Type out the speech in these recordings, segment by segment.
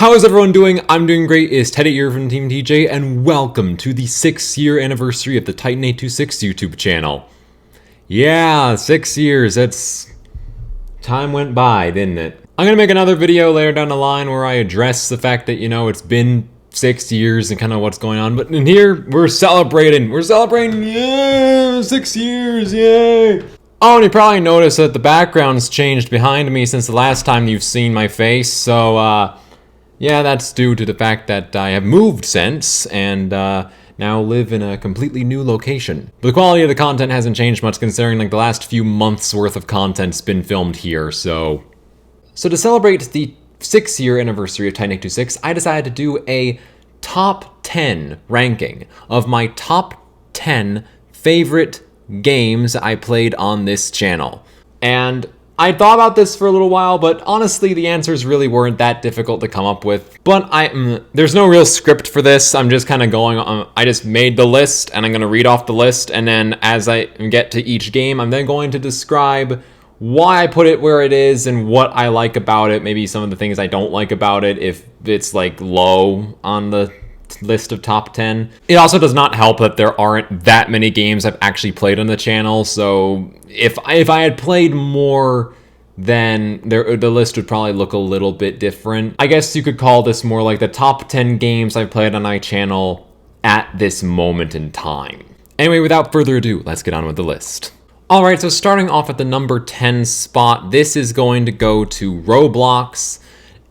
How is everyone doing? I'm doing great. It's Titan8 here from Team TJ, and welcome to the 6-year anniversary of the Titan826 YouTube channel. Yeah, 6 years. Time went by, didn't it? I'm gonna make another video later down the line where I address the fact that, it's been 6 years and kind of what's going on. But in here, we're celebrating. Yeah, 6 years, yay! Oh, and you probably noticed that the background's changed behind me since the last time you've seen my face, so, yeah, that's due to the fact that I have moved since, and now live in a completely new location. But the quality of the content hasn't changed much considering the last few months worth of content's been filmed here, so... So to celebrate the 6-year anniversary of Titan826, I decided to do a top 10 ranking of my top 10 favorite games I played on this channel. And I thought about this for a little while, but honestly, the answers really weren't that difficult to come up with. But there's no real script for this. I'm just kind of going on. I just made the list, and I'm going to read off the list, and then as I get to each game, I'm then going to describe why I put it where it is and what I like about it. Maybe some of the things I don't like about it, if it's low on the list of top 10. It also does not help that there aren't that many games I've actually played on the channel, so if I had played more, then the list would probably look a little bit different. I guess you could call this more like the top 10 games I've played on my channel at this moment in time. Anyway, without further ado, let's get on with the list. Alright, so starting off at the number 10 spot, this is going to go to Roblox.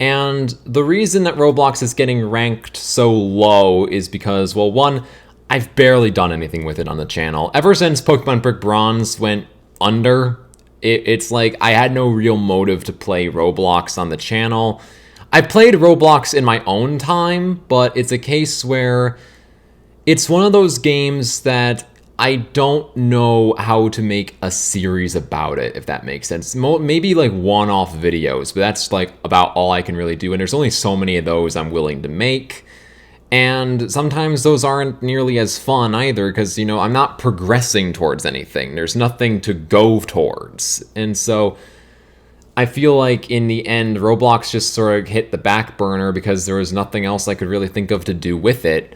And the reason that Roblox is getting ranked so low is because, well, one, I've barely done anything with it on the channel. Ever since Pokemon Brick Bronze went under, it's like I had no real motive to play Roblox on the channel. I played Roblox in my own time, but it's a case where it's one of those games that I don't know how to make a series about it, if that makes sense. Maybe one-off videos, but that's about all I can really do. And there's only so many of those I'm willing to make. And sometimes those aren't nearly as fun either, because, I'm not progressing towards anything. There's nothing to go towards. And so I feel like in the end, Roblox just sort of hit the back burner because there was nothing else I could really think of to do with it.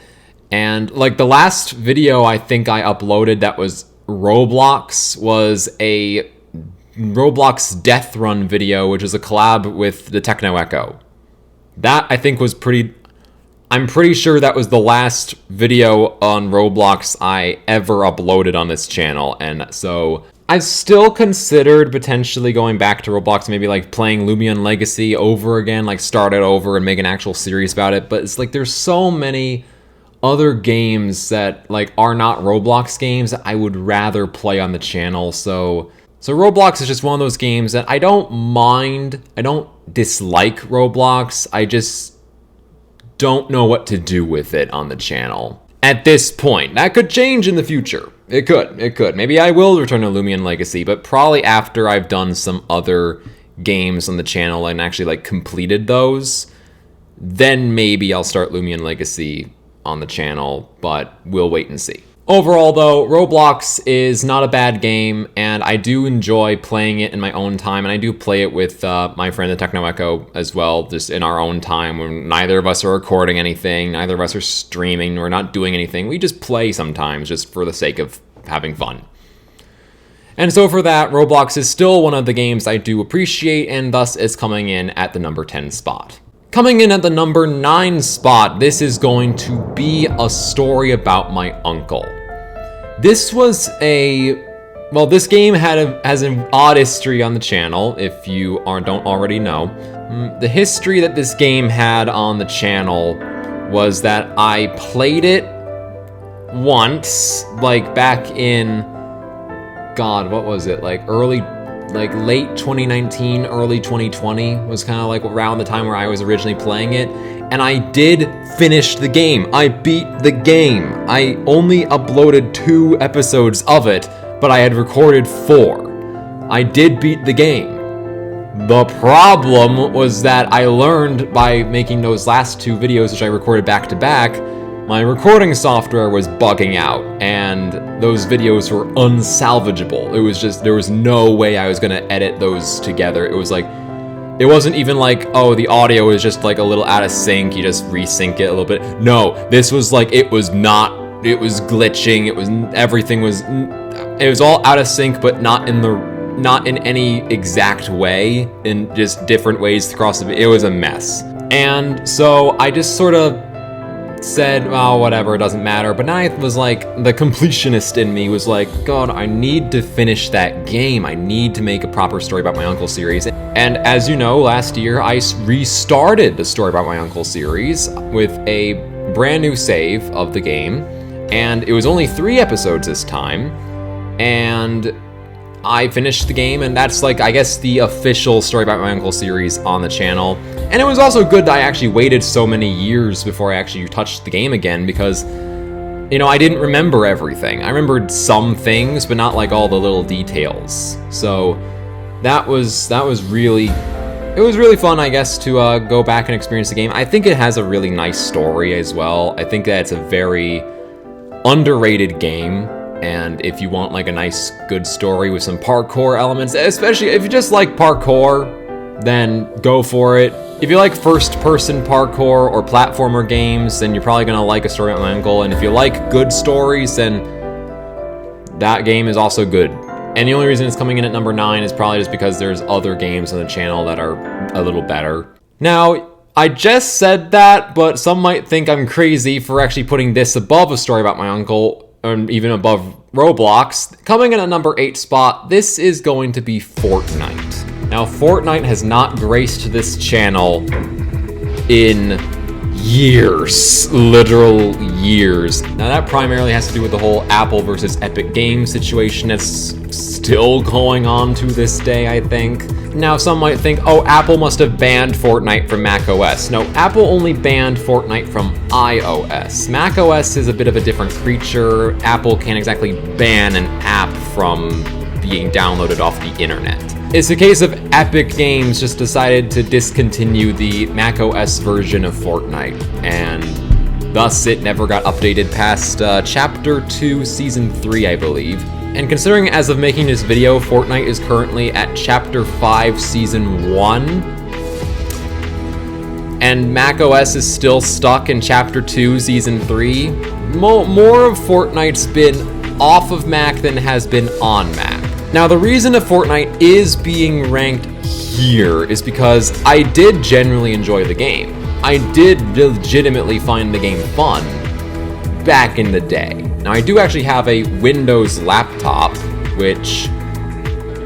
And the last video I think I uploaded that was Roblox was a Roblox Death Run video, which is a collab with the Techno-Echo. That I think was I'm pretty sure that was the last video on Roblox I ever uploaded on this channel. And so I've still considered potentially going back to Roblox, maybe playing Lumion Legacy over again, start it over and make an actual series about it. But it's there's so many other games that are not Roblox games that I would rather play on the channel. So Roblox is just one of those games that I don't mind. I don't dislike Roblox. I just don't know what to do with it on the channel at this point. That could change in the future. It could. Maybe I will return to Lumion Legacy, but probably after I've done some other games on the channel and actually completed those, then maybe I'll start Lumion Legacy on the channel, but we'll wait and see. Overall though, Roblox is not a bad game, and I do enjoy playing it in my own time, and I do play it with my friend the Techno-Echo as well, just in our own time when neither of us are recording anything, neither of us are streaming, we're not doing anything. We just play sometimes just for the sake of having fun. And so for that, Roblox is still one of the games I do appreciate, and thus is coming in at the number 10 spot. Coming in at the number 9 spot, this is going to be a story about my uncle. This was this game has an odd history on the channel, if you don't already know. The history that this game had on the channel was that I played it once, back in, God, what was it, late 2019, early 2020 was kind of around the time where I was originally playing it, and I did finish the game. I beat the game. I only uploaded 2 episodes of it, but I had recorded 4. I did beat the game. The problem was that I learned by making those last 2 videos, which I recorded back to back, my recording software was bugging out, and those videos were unsalvageable. It was just, there was no way I was gonna edit those together. It was It wasn't even like, oh, the audio is just like a little out of sync, you just resync it a little bit. No, this was like, it was glitching, everything was all out of sync, but not in any exact way, in just different ways across it was a mess. And so I just sort of said, oh, whatever, it doesn't matter. But now I was like, the completionist in me was like, God, I need to finish that game. I need to make a proper Story About My Uncle series. And as you know, last year I restarted the Story About My Uncle series with a brand new save of the game. And it was only 3 episodes this time. And I finished the game, and that's like, I guess, the official Story About My Uncle series on the channel. And it was also good that I actually waited so many years before I actually touched the game again, because, you know, I didn't remember everything. I remembered some things, but not like all the little details. So that was really, it was really fun, I guess, to go back and experience the game. I think it has a really nice story as well. I think that it's a very underrated game. And if you want like a nice, good story with some parkour elements, especially if you just like parkour, then go for it. If you like first-person parkour or platformer games, then you're probably gonna like A Story About My Uncle. And if you like good stories, then that game is also good. And the only reason it's coming in at number 9 is probably just because there's other games on the channel that are a little better. Now, I just said that, but some might think I'm crazy for actually putting this above A Story About My Uncle, or even above Roblox. Coming in at number 8 spot, this is going to be Fortnite. Now, Fortnite has not graced this channel in years, literal years. Now, that primarily has to do with the whole Apple versus Epic Games situation that's still going on to this day, I think. Now, some might think, oh, Apple must have banned Fortnite from macOS. No, Apple only banned Fortnite from iOS. macOS is a bit of a different creature. Apple can't exactly ban an app from being downloaded off the internet. It's a case of Epic Games just decided to discontinue the macOS version of Fortnite, and thus it never got updated past Chapter 2, Season 3, I believe. And considering as of making this video, Fortnite is currently at Chapter 5, Season 1, and macOS is still stuck in Chapter 2, Season 3, more of Fortnite's been off of Mac than has been on Mac. Now, the reason that Fortnite is being ranked here is because I did genuinely enjoy the game. I did legitimately find the game fun back in the day. Now, I do actually have a Windows laptop, which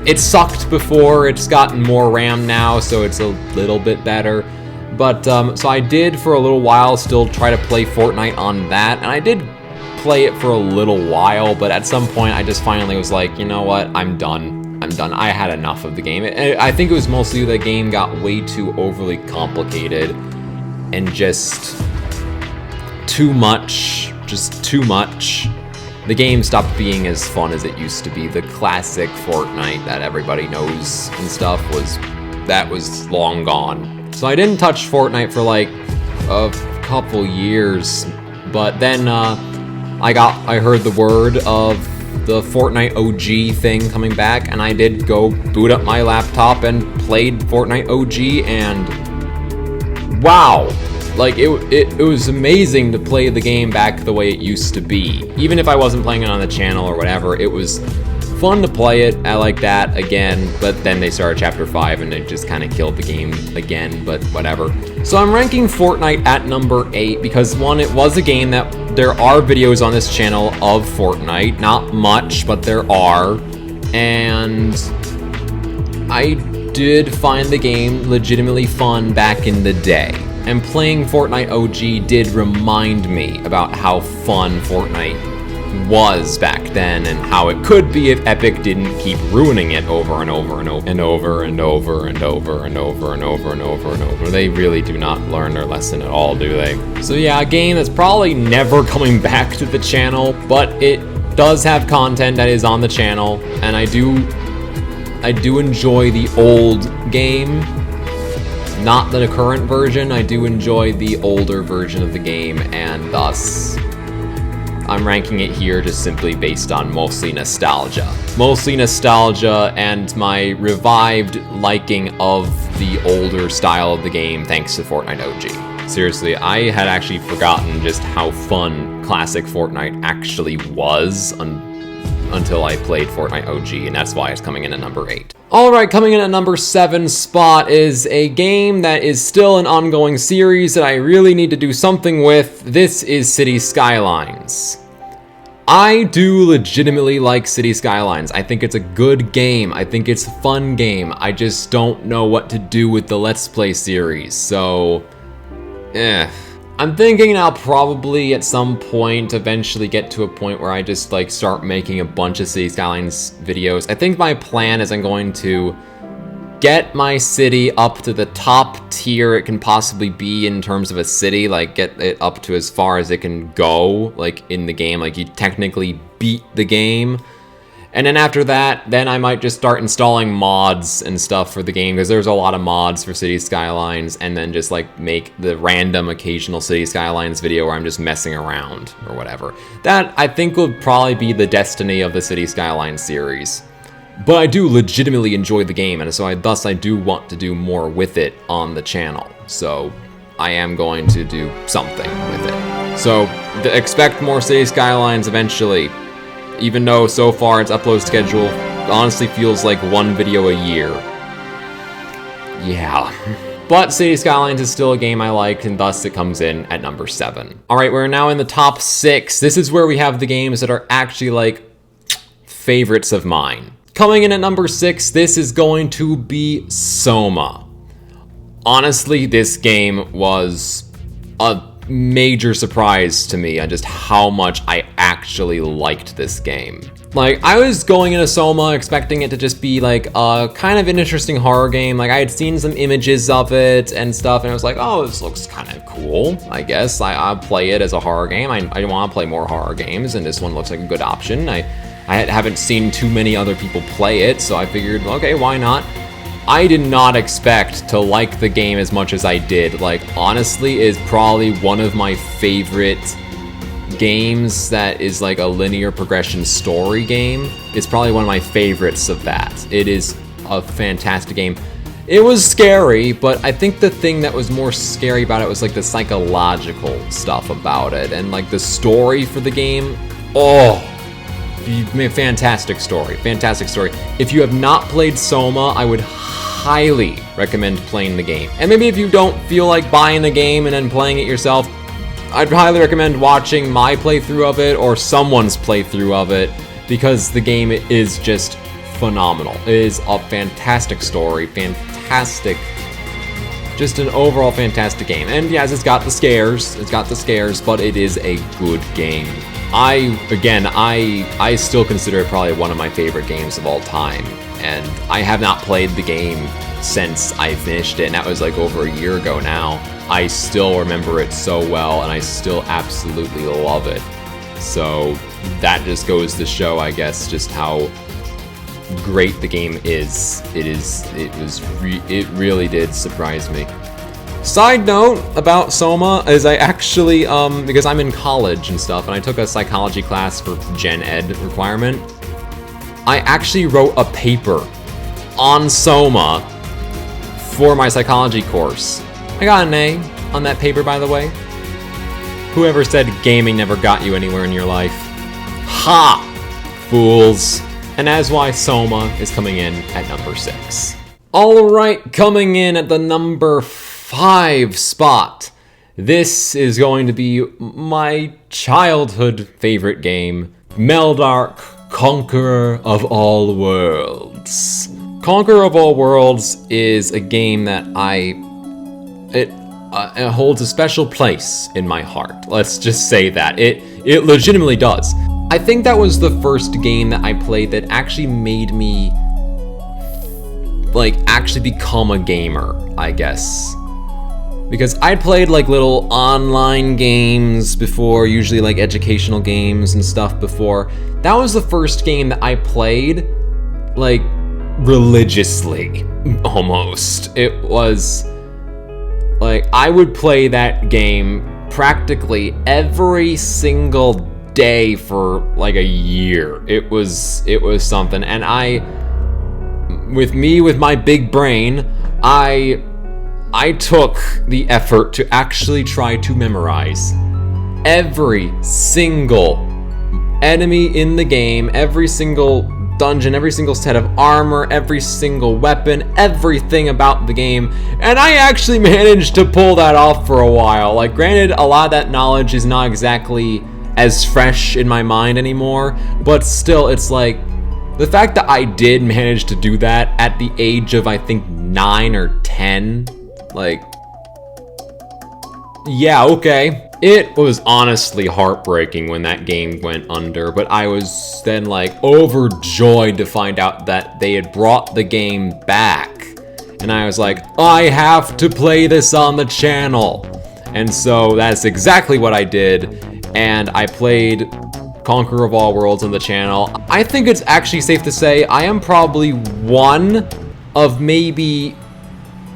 it sucked before. It's gotten more RAM now, so it's a little bit better. But, so I did for a little while still try to play Fortnite on that, and I did play it for a little while, but at some point I just finally was like, you know what, I'm done. I had enough of the game. I think it was mostly the game got way too overly complicated and just too much. The game stopped being as fun as it used to be. The classic Fortnite that everybody knows and stuff was long gone. So I didn't touch Fortnite for like a couple years, but then I heard the word of the Fortnite OG thing coming back, and I did go boot up my laptop and played Fortnite OG, and wow, like it was amazing to play the game back the way it used to be. Even if I wasn't playing it on the channel or whatever, it was fun to play it. I like that again, but then they started Chapter 5 and it just kind of killed the game again, but whatever. So I'm ranking Fortnite at number 8 because, one, it was a game that there are videos on this channel of Fortnite. Not much, but there are. And I did find the game legitimately fun back in the day. And playing Fortnite OG did remind me about how fun Fortnite was back then and how it could be if Epic didn't keep ruining it over and over and over and over and over and over and over and over and over and over. They really do not learn their lesson at all, do they? So yeah, a game that's probably never coming back to the channel, but it does have content that is on the channel, and I do enjoy the old game. Not the current version. I do enjoy the older version of the game, and thus I'm ranking it here just simply based on mostly nostalgia. Mostly nostalgia and my revived liking of the older style of the game thanks to Fortnite OG. Seriously, I had actually forgotten just how fun classic Fortnite actually was until I played Fortnite OG, and that's why it's coming in at number 8. Alright, coming in at number 7 spot is a game that is still an ongoing series that I really need to do something with. This is City Skylines. I do legitimately like City Skylines. I think it's a good game. I think it's a fun game. I just don't know what to do with the Let's Play series, so... I'm thinking I'll probably at some point eventually get to a point where I just like start making a bunch of City Skylines videos. I think my plan is I'm going to get my city up to the top tier it can possibly be in terms of a city, like get it up to as far as it can go, like in the game, like you technically beat the game. And then after that, then I might just start installing mods and stuff for the game, because there's a lot of mods for City Skylines, and then just like make the random occasional City Skylines video where I'm just messing around or whatever. That, I think, will probably be the destiny of the City Skylines series. But I do legitimately enjoy the game, and so thus I do want to do more with it on the channel. So I am going to do something with it. So expect more City Skylines eventually. Even though so far its upload schedule honestly feels like one video a year. Yeah. But City Skylines is still a game I like, and thus it comes in at number 7. Alright, we're now in the top 6. This is where we have the games that are actually like favorites of mine. Coming in at number 6, this is going to be Soma. Honestly, this game was a major surprise to me on just how much I actually liked this game. Like, I was going into Soma expecting it to just be like a kind of an interesting horror game. Like, I had seen some images of it and stuff, and I was like, oh, this looks kind of cool, I guess. I'll play it as a horror game. I want to play more horror games, and this one looks like a good option. I haven't seen too many other people play it, so I figured, okay, why not? I did not expect to like the game as much as I did. Like, honestly, it's probably one of my favorite games that is like a linear progression story game. It's probably one of my favorites of that. It is a fantastic game. It was scary, but I think the thing that was more scary about it was like the psychological stuff about it, and like the story for the game. Oh, fantastic story, fantastic story. If you have not played Soma, I would highly recommend playing the game. And maybe if you don't feel like buying the game and then playing it yourself, I'd highly recommend watching my playthrough of it or someone's playthrough of it, because the game is just phenomenal. It is a fantastic story, fantastic, just an overall fantastic game. And yes, it's got the scares, but it is a good game. I still consider it probably one of my favorite games of all time, and I have not played the game since I finished it, and that was like over a year ago now. I still remember it so well, and I still absolutely love it. So that just goes to show, I guess, just how great the game is. It really did surprise me. Side note about Soma is I actually, because I'm in college and stuff, and I took a psychology class for Gen Ed requirement, I actually wrote a paper on Soma for my psychology course. I got an A on that paper, by the way. Whoever said gaming never got you anywhere in your life? Ha! Fools. And that's why Soma is coming in at number 6. Alright, coming in at the number 5 spot. This is going to be my childhood favorite game, Meldark, Conqueror of All Worlds. Conqueror of All Worlds is a game that it holds a special place in my heart. Let's just say that. It legitimately does. I think that was the first game that I played that actually made me like actually become a gamer, I guess. Because I'd played like little online games before, usually like educational games and stuff before. That was the first game that I played like religiously, almost. It was like I would play that game practically every single day for like a year. It was something, and with my big brain, I took the effort to actually try to memorize every single enemy in the game, every single dungeon, every single set of armor, every single weapon, everything about the game, and I actually managed to pull that off for a while. Like, granted, a lot of that knowledge is not exactly as fresh in my mind anymore, but still, it's like, the fact that I did manage to do that at the age of, I think, 9 or 10, like, yeah, okay. It was honestly heartbreaking when that game went under, but I was then like overjoyed to find out that they had brought the game back. And I was like, I have to play this on the channel. And so that's exactly what I did. And I played Conqueror of All Worlds on the channel. I think it's actually safe to say I am probably one of maybe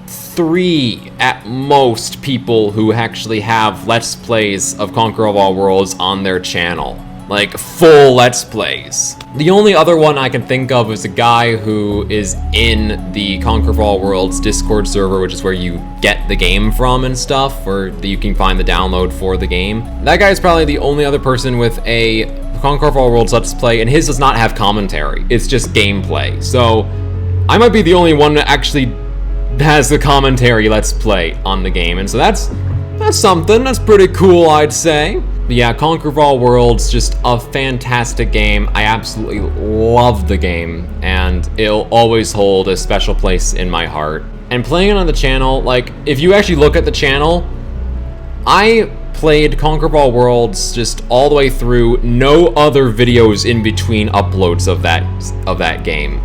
3 at most people who actually have Let's Plays of Conqueror of All Worlds on their channel. Like, full Let's Plays. The only other one I can think of is a guy who is in the Conqueror of All Worlds Discord server, which is where you get the game from and stuff, or you can find the download for the game. That guy is probably the only other person with a Conqueror of All Worlds Let's Play, and his does not have commentary. It's just gameplay. So, I might be the only one that actually has the commentary Let's Play on the game, and so that's something. That's pretty cool, I'd say. But yeah, Conquer of All Worlds, just a fantastic game. I absolutely love the game, and it'll always hold a special place in my heart. And playing it on the channel, like, if you actually look at the channel, I played Conquer of All Worlds just all the way through, no other videos in between uploads of that game.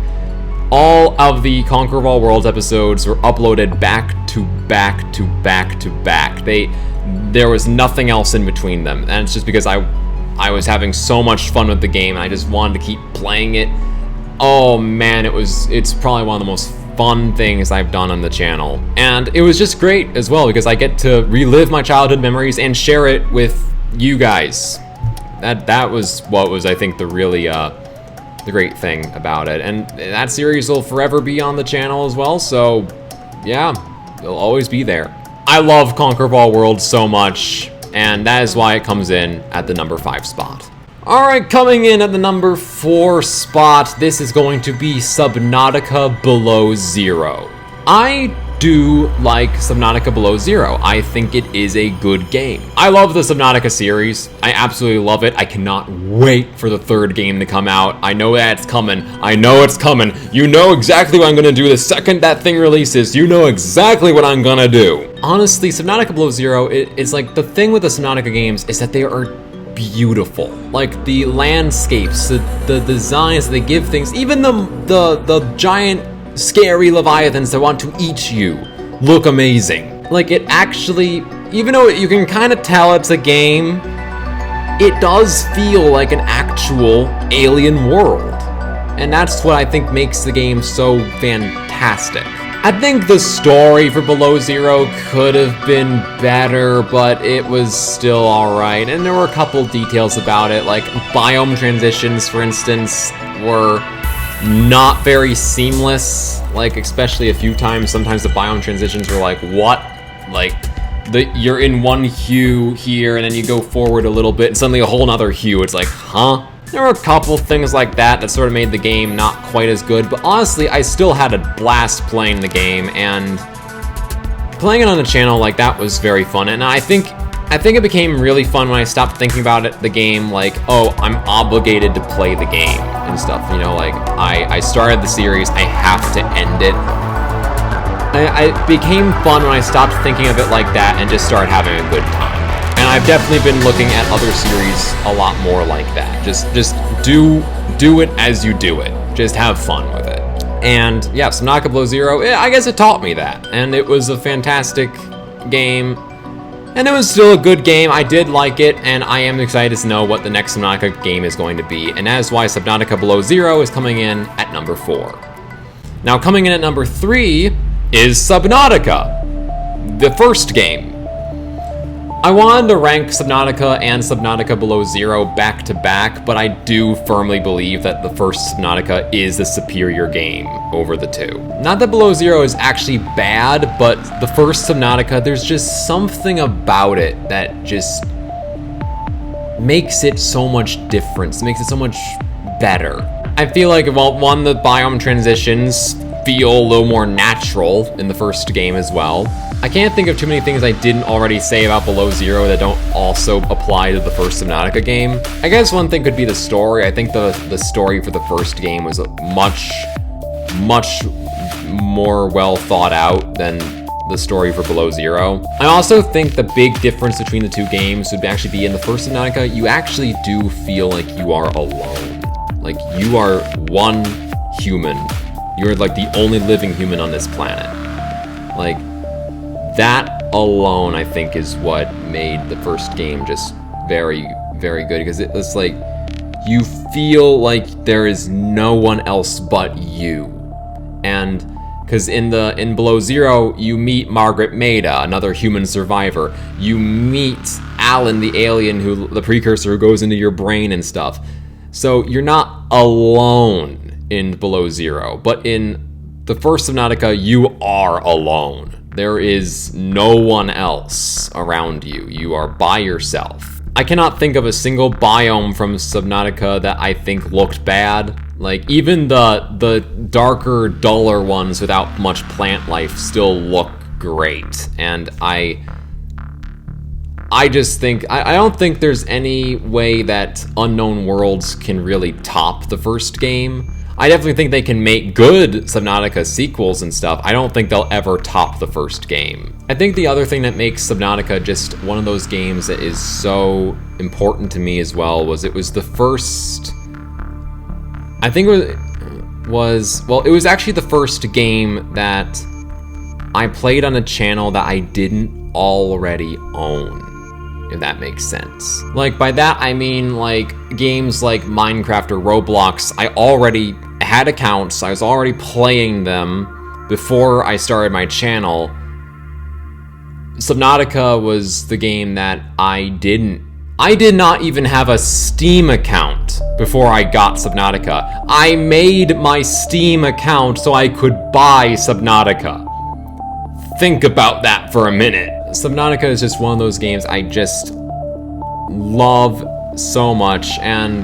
All of the Conquer of All Worlds episodes were uploaded back to back to back to back. There was nothing else in between them, and it's just because I was having so much fun with the game, and I just wanted to keep playing it. Oh man, it's probably one of the most fun things I've done on the channel, and it was just great as well because I get to relive my childhood memories and share it with you guys. That was what was, I think, the really the great thing about it, and that series will forever be on the channel as well, so yeah, it'll always be there. I love Conquer of All Worlds so much, and that is why it comes in at the number 5 spot. Alright, coming in at the number 4 spot, this is going to be Subnautica Below Zero. I do like Subnautica Below Zero. I think it is a good game. I love the Subnautica series. I absolutely love it. I cannot wait for the 3rd game to come out. I know that it's coming. I know it's coming. You know exactly what I'm gonna do the second that thing releases. You know exactly what I'm gonna do. Honestly, Subnautica Below Zero is like, the thing with the Subnautica games is that they are beautiful. Like, the landscapes, the designs that they give things, even the giant scary leviathans that want to eat you look amazing. Like, it actually, even though you can kind of tell it's a game, it does feel like an actual alien world. And that's what I think makes the game so fantastic. I think the story for Below Zero could have been better, but it was still alright. And there were a couple details about it, like biome transitions, for instance, were not very seamless, like, especially a few times. Sometimes the biome transitions were like, what? Like, you're in one hue here, and then you go forward a little bit, and suddenly a whole nother hue. It's like, huh? There were a couple things like that sort of made the game not quite as good, but honestly, I still had a blast playing the game, and playing it on the channel, like, that was very fun. And I think it became really fun when I stopped thinking about it, the game, like, oh, I'm obligated to play the game and stuff, you know, like, I started the series, I have to end it. It became fun when I stopped thinking of it like that and just started having a good time. And I've definitely been looking at other series a lot more like that. Just do it as you do it. Just have fun with it. And yeah, Subnautica Below Zero, I guess it taught me that. And it was a fantastic game. And it was still a good game. I did like it, and I am excited to know what the next Subnautica game is going to be. And that is why Subnautica Below Zero is coming in at number 4. Now, coming in at number 3 is Subnautica, the first game. I wanted to rank Subnautica and Subnautica Below Zero back to back, but I do firmly believe that the first Subnautica is the superior game over the two. Not that Below Zero is actually bad, but the first Subnautica, there's just something about it that just makes it so much different, makes it so much better. I feel like, well, one, the biome transitions feel a little more natural in the first game as well. I can't think of too many things I didn't already say about Below Zero that don't also apply to the first Subnautica game. I guess one thing could be the story. I think the story for the first game was much more well thought out than the story for Below Zero. I also think the big difference between the two games would actually be in the first Subnautica, you actually do feel like you are alone. Like, you are one human. You're like the only living human on this planet. Like, that alone, I think, is what made the first game just very, very good, because it was like, you feel like there is no one else but you. And because in Below Zero, you meet Margaret Maida, another human survivor. You meet Alan, the alien, the precursor who goes into your brain and stuff. So you're not alone in Below Zero, but in the first Subnautica, you are alone. There is no one else around you. You are by yourself. I cannot think of a single biome from Subnautica that I think looked bad. Like, even the darker, duller ones without much plant life still look great. And I just think, I don't think there's any way that Unknown Worlds can really top the first game. I definitely think they can make good Subnautica sequels and stuff. I don't think they'll ever top the first game. I think the other thing that makes Subnautica just one of those games that is so important to me as well was it was the first... I think it was actually the first game that I played on a channel that I didn't already own, if that makes sense. Like, by that I mean, like, games like Minecraft or Roblox, I already had accounts, I was already playing them before I started my channel. Subnautica was the game that I did not even have a Steam account before I got Subnautica. I made my Steam account so I could buy Subnautica. Think about that for a minute. Subnautica is just one of those games I just love so much, and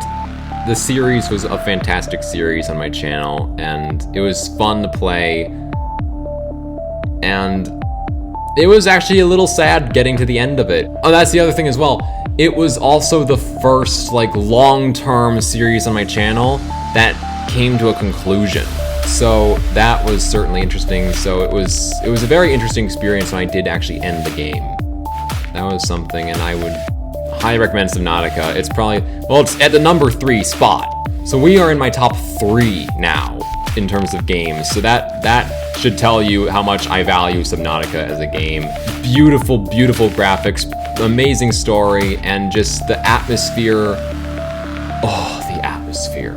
the series was a fantastic series on my channel, and it was fun to play, and it was actually a little sad getting to the end of it. Oh, that's the other thing as well. It was also the first, like, long-term series on my channel that came to a conclusion. So that was certainly interesting. So it was a very interesting experience when I did actually end the game. That was something, and I would highly recommend Subnautica. It's probably, well, it's at the number 3 spot. So we are in my top 3 now in terms of games. So that should tell you how much I value Subnautica as a game. Beautiful, beautiful graphics, amazing story, and just the atmosphere. Oh, the atmosphere.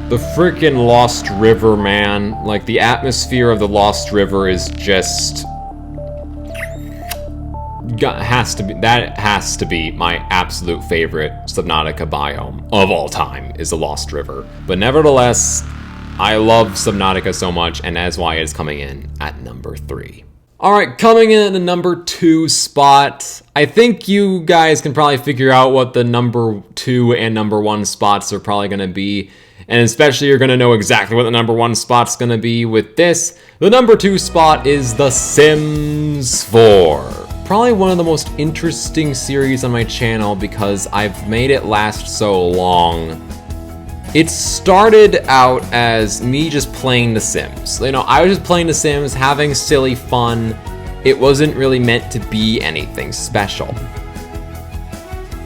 The freaking Lost River, man. Like, the atmosphere of the Lost River is just... that has to be my absolute favorite Subnautica biome of all time, is the Lost River. But nevertheless, I love Subnautica so much, and that's why it's coming in at number 3. Alright, coming in at the number 2 spot, I think you guys can probably figure out what the number 2 and number 1 spots are probably going to be, and especially you're going to know exactly what the number 1 spot's going to be with this. The number 2 spot is The Sims 4. Probably one of the most interesting series on my channel because I've made it last so long. It started out as me just playing The Sims. You know, I was just playing The Sims, having silly fun. It wasn't really meant to be anything special.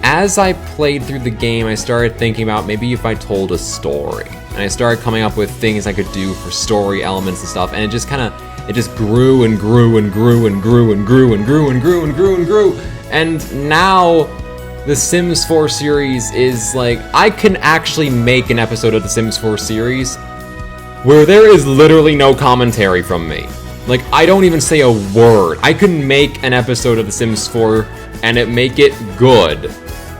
As I played through the game, I started thinking about maybe if I told a story. And I started coming up with things I could do for story elements and stuff, and it just grew and grew and grew and grew and grew and grew and grew and grew and grew. And now the Sims 4 series is like, I can actually make an episode of the Sims 4 series where there is literally no commentary from me. Like, I don't even say a word. I can make an episode of The Sims 4 and make it good,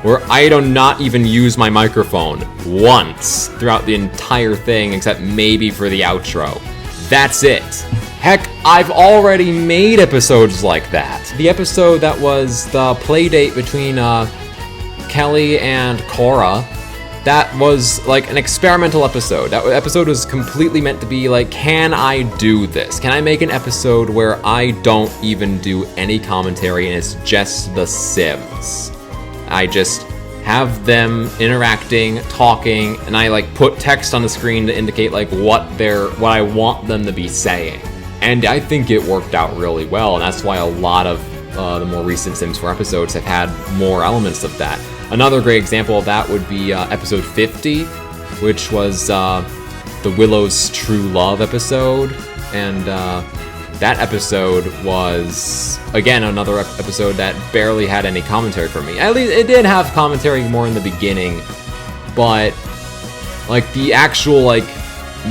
where I do not even use my microphone once throughout the entire thing, except maybe for the outro. That's it. Heck, I've already made episodes like that. The episode that was the playdate between Kelly and Cora, that was like an experimental episode. That episode was completely meant to be like, can I do this? Can I make an episode where I don't even do any commentary and it's just the Sims? I just have them interacting, talking, and I like put text on the screen to indicate like what I want them to be saying. And I think it worked out really well, and that's why a lot of the more recent Sims 4 episodes have had more elements of that. Another great example of that would be episode 50, which was the Willow's True Love episode, and that episode was, again, another episode that barely had any commentary from me. At least it did have commentary more in the beginning, but like the actual like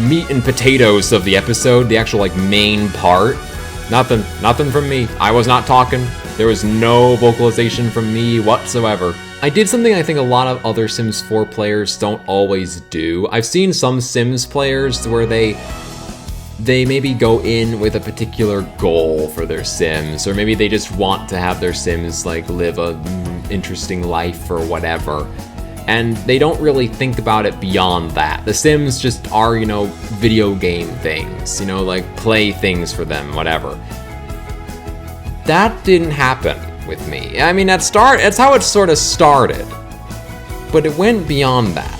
meat and potatoes of the episode, the actual like main part, nothing from me. I was not talking. There was no vocalization from me whatsoever. I did something I think a lot of other Sims 4 players don't always do. I've seen some Sims players where they maybe go in with a particular goal for their Sims, or maybe they just want to have their Sims like live a interesting life or whatever, and they don't really think about it beyond that. The Sims just are, you know, video game things, you know, like play things for them, whatever. That didn't happen with me. I mean, that's how it sort of started, but it went beyond that.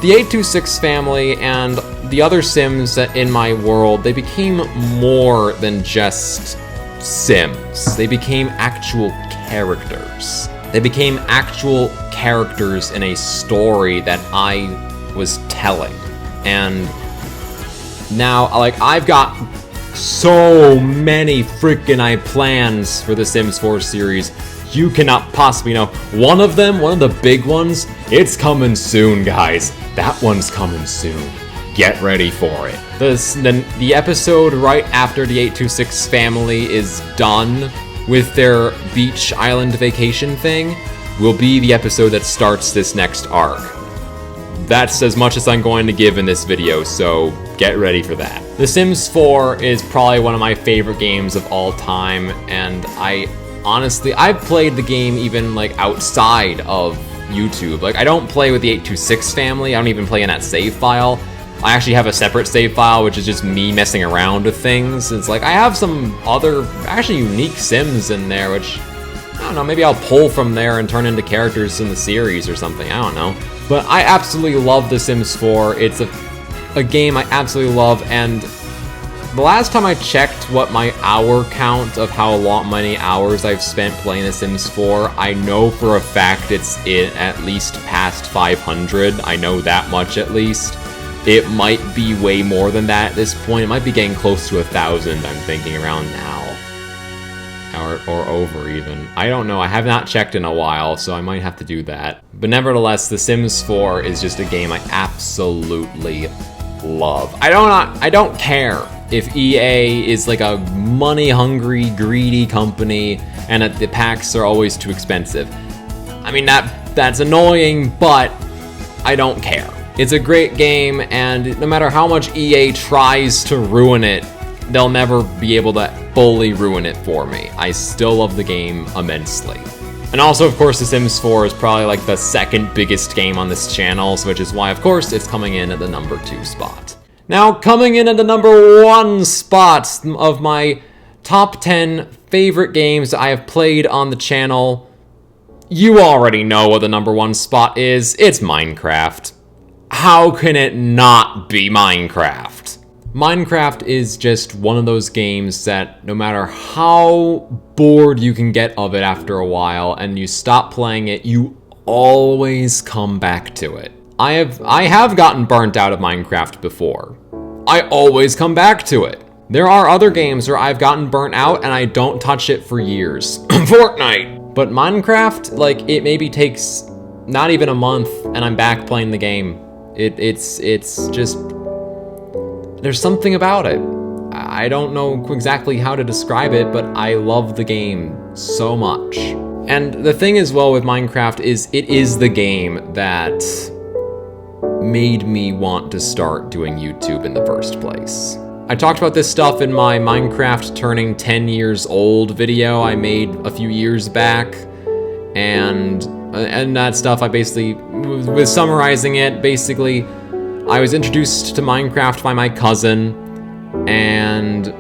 The 826 family and the other Sims in my world, they became more than just Sims. They became actual characters. They became actual characters in a story that I was telling. And now, like, I've got so many freaking plans for the Sims 4 series. You cannot possibly know. One of the big ones, it's coming soon, guys. That one's coming soon. Get ready for it. The episode right after the 826 family is done with their beach island vacation thing will be the episode that starts this next arc. That's as much as I'm going to give in this video, so get ready for that. The Sims 4 is probably one of my favorite games of all time, and I've played the game even like outside of YouTube. Like, I don't play with the 826 family. I don't even play in that save file. I actually have a separate save file, which is just me messing around with things. It's like, I have some other actually unique Sims in there, which, I don't know, maybe I'll pull from there and turn into characters in the series or something. I don't know. But I absolutely love The Sims 4. It's a game I absolutely love, and the last time I checked what my hour count of how many hours I've spent playing The Sims 4, I know for a fact it's at least past 500. I know that much at least. It might be way more than that at this point. It might be getting close to 1,000, I'm thinking, around now. Or over, even. I don't know. I have not checked in a while, so I might have to do that. But nevertheless, The Sims 4 is just a game I absolutely love. I don't care if EA is like a money-hungry, greedy company and that the packs are always too expensive. I mean, that's annoying, but I don't care. It's a great game, and no matter how much EA tries to ruin it, they'll never be able to fully ruin it for me. I still love the game immensely. And also, of course, The Sims 4 is probably like the second biggest game on this channel, which is why, of course, it's coming in at the number 2 spot. Now, coming in at the number 1 spot of my top 10 favorite games I have played on the channel, you already know what the number 1 spot is. It's Minecraft. How can it not be Minecraft? Minecraft is just one of those games that no matter how bored you can get of it after a while and you stop playing it, you always come back to it. I have gotten burnt out of Minecraft before. I always come back to it. There are other games where I've gotten burnt out and I don't touch it for years. Fortnite! But Minecraft, like, it maybe takes not even a month and I'm back playing the game. It's just... there's something about it. I don't know exactly how to describe it, but I love the game so much. And the thing as well with Minecraft is it is the game that made me want to start doing YouTube in the first place. I talked about this stuff in my Minecraft turning 10 years old video I made a few years back, and that stuff I basically, with summarizing it, basically, I was introduced to Minecraft by my cousin, and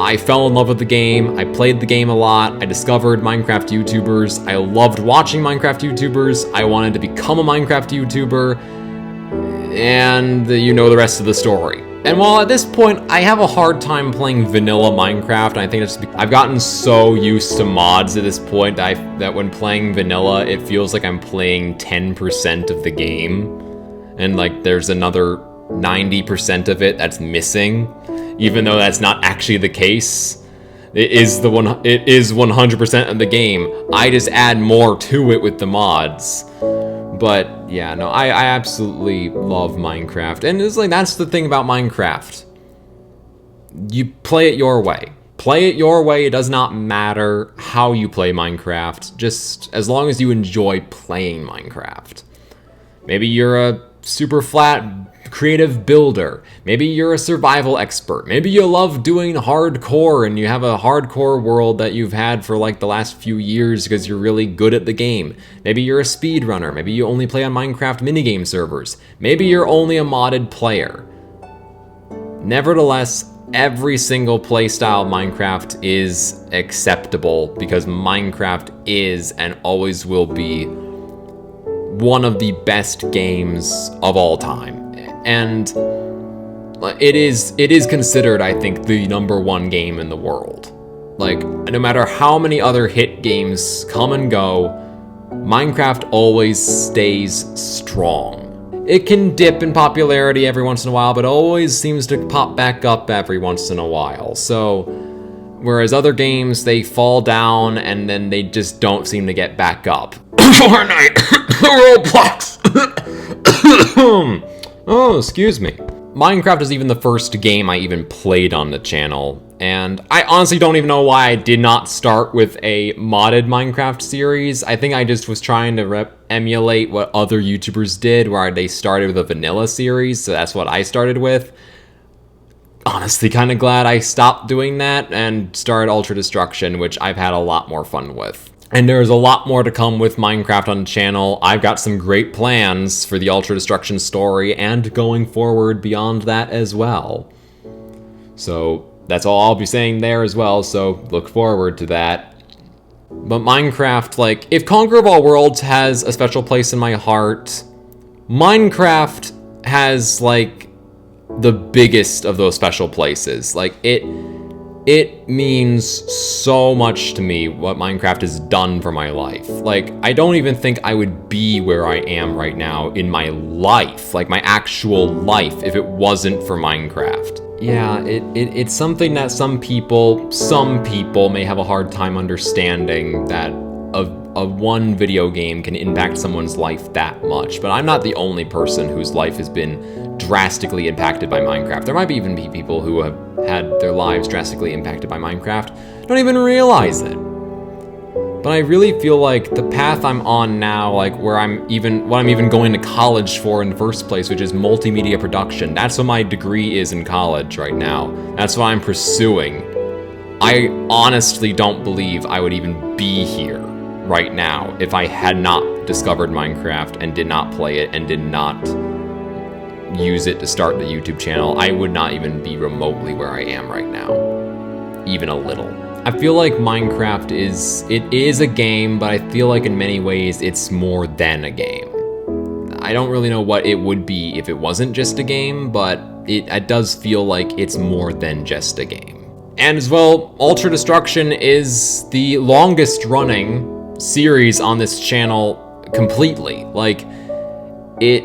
I fell in love with the game. I played the game a lot. I discovered Minecraft YouTubers. I loved watching Minecraft YouTubers. I wanted to become a Minecraft YouTuber, and you know the rest of the story. And while at this point, I have a hard time playing vanilla Minecraft, and I think it's I've gotten so used to mods at this point that when playing vanilla, it feels like I'm playing 10% of the game, and like there's another 90% of it that's missing, even though that's not actually the case. It is 100% of the game. I just add more to it with the mods. But yeah, no, I absolutely love Minecraft. And it's like, that's the thing about Minecraft. You play it your way. Play it your way. It does not matter how you play Minecraft, just as long as you enjoy playing Minecraft. Maybe you're a super flat creative builder. Maybe you're a survival expert. Maybe you love doing hardcore and you have a hardcore world that you've had for like the last few years because you're really good at the game. Maybe you're a speedrunner. Maybe you only play on Minecraft minigame servers. Maybe you're only a modded player. Nevertheless, every single playstyle of Minecraft is acceptable because Minecraft is and always will be one of the best games of all time. And it is considered, I think, the #1 game in the world. Like, no matter how many other hit games come and go, Minecraft always stays strong. It can dip in popularity every once in a while, but always seems to pop back up every once in a while. So, whereas other games, they fall down and then they just don't seem to get back up. Fortnite! Roblox! Oh, excuse me. Minecraft is even the first game I even played on the channel, and I honestly don't even know why I did not start with a modded Minecraft series. I think I just was trying to emulate what other YouTubers did, where they started with a vanilla series, so that's what I started with. Honestly, kind of glad I stopped doing that and started Ultra Destruction, which I've had a lot more fun with. And there's a lot more to come with Minecraft on the channel. I've got some great plans for the Ultra Destruction story and going forward beyond that as well. So that's all I'll be saying there as well, so look forward to that. But Minecraft, like, if Conquer of All Worlds has a special place in my heart, Minecraft has, like, the biggest of those special places. Like, it means so much to me what Minecraft has done for my life. Like, I don't even think I would be where I am right now in my life, like my actual life, if it wasn't for Minecraft. Yeah, it's something that some people may have a hard time understanding, that a one video game can impact someone's life that much. But I'm not the only person whose life has been drastically impacted by Minecraft. There might even be people who have had their lives drastically impacted by Minecraft, don't even realize it. But I really feel like the path I'm on now, like what I'm even going to college for in the first place, which is multimedia production. That's what my degree is in college right now. That's what I'm pursuing. I honestly don't believe I would even be here right now if I had not discovered Minecraft and did not play it and did not use it to start the YouTube channel. I would not even be remotely where I am right now, even a little. I feel like Minecraft is a game, but I feel like in many ways it's more than a game. I don't really know what it would be if it wasn't just a game, but it does feel like it's more than just a game. And as well, Ultra Destruction is the longest running series on this channel completely. Like, it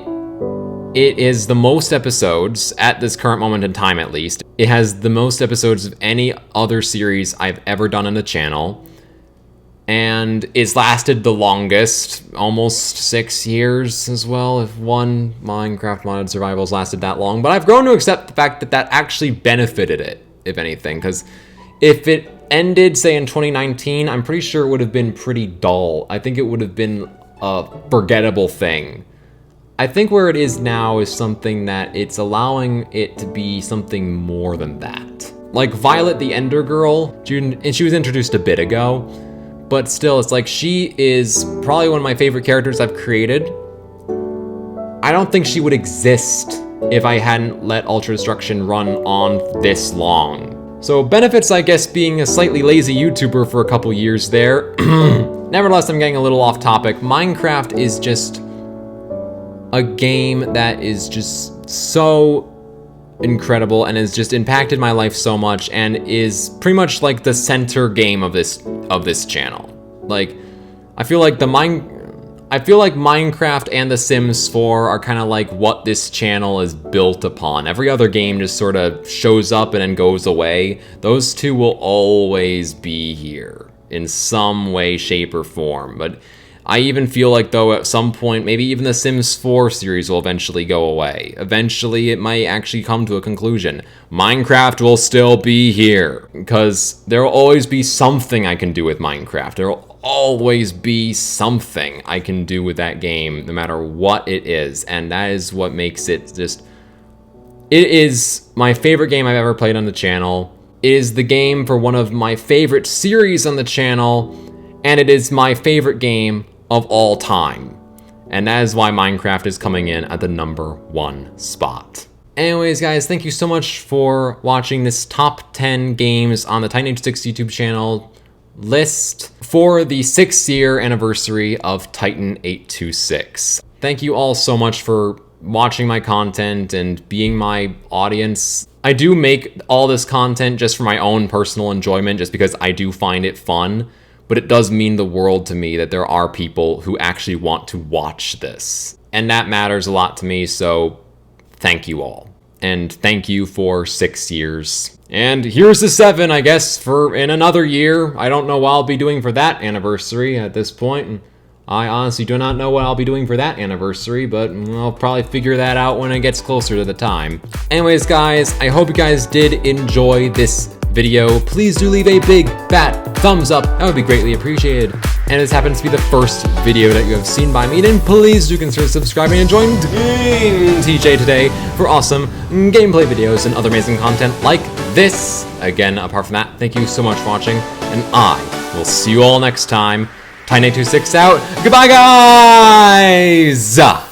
is the most episodes at this current moment in time, at least. It has the most episodes of any other series I've ever done on the channel. And it's lasted the longest, almost 6 years as well, if one Minecraft Modded Survival's lasted that long. But I've grown to accept the fact that that actually benefited it. if anything, because if it ended, say, in 2019, I'm pretty sure it would have been pretty dull. I think it would have been a forgettable thing. I think where it is now is something that it's allowing it to be something more than that. Like Violet the Ender Girl, and she was introduced a bit ago, but still, it's like she is probably one of my favorite characters I've created. I don't think she would exist if I hadn't let Ultra Destruction run on this long. So benefits, I guess, being a slightly lazy YouTuber for a couple years there. Nevertheless, I'm getting a little off topic. Minecraft is just a game that is just so incredible and has just impacted my life so much and is pretty much like the center game of this channel. Like, I feel like Minecraft and The Sims 4 are kind of like what this channel is built upon. Every other game just sort of shows up and then goes away. Those two will always be here in some way, shape, or form. But I even feel like, though, at some point, maybe even the Sims 4 series will eventually go away. Eventually, it might actually come to a conclusion. Minecraft will still be here, because there will always be something I can do with Minecraft. There will always be something I can do with that game, no matter what it is, and that is what makes it just... It is my favorite game I've ever played on the channel. It is the game for one of my favorite series on the channel, and it is my favorite game of all time. And that is why Minecraft is coming in at the #1 spot. Anyways, guys, thank you so much for watching this top 10 games on the Titan826 YouTube channel list for the 6th-year anniversary of Titan826. Thank you all so much for watching my content and being my audience. I do make all this content just for my own personal enjoyment, just because I do find it fun. But it does mean the world to me that there are people who actually want to watch this. And that matters a lot to me, so thank you all. And thank you for 6 years. And here's the 7, I guess, for in another year. I don't know what I'll be doing for that anniversary at this point. I honestly do not know what I'll be doing for that anniversary, but I'll probably figure that out when it gets closer to the time. Anyways, guys, I hope you guys did enjoy this video. Please do leave a big fat thumbs up. That would be greatly appreciated. And this happens to be the first video that you have seen by me, then please do consider subscribing and join Team TJ today for awesome gameplay videos and other amazing content like this. Again, apart from that, thank you so much for watching, and I will see you all next time. Titan826 out. Goodbye, guys!